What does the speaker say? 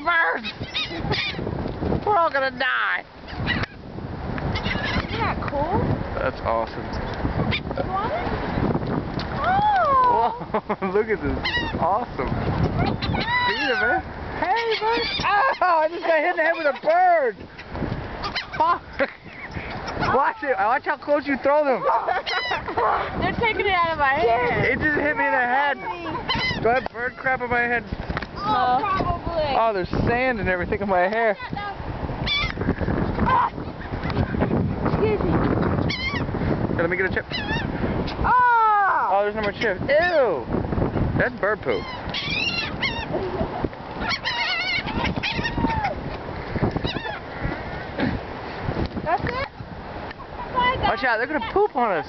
birds! We're all gonna die. Isn't that cool? That's awesome. You want it? Oh! Whoa, look at this. This is awesome. Feed him, man. Hey, buddy. Oh, I just got hit in the head with a bird. Oh. Watch it. Watch how close you throw them. They're taking it out of my head. It just hit me in the head. Do I have bird crap on my head? Oh, probably. Oh, there's sand and everything in my hair. Excuse me. Here, let me get a chip. Oh! Oh, there's no more chips. Ew. That's bird poop. That's it? Watch out, they're gonna poop on us.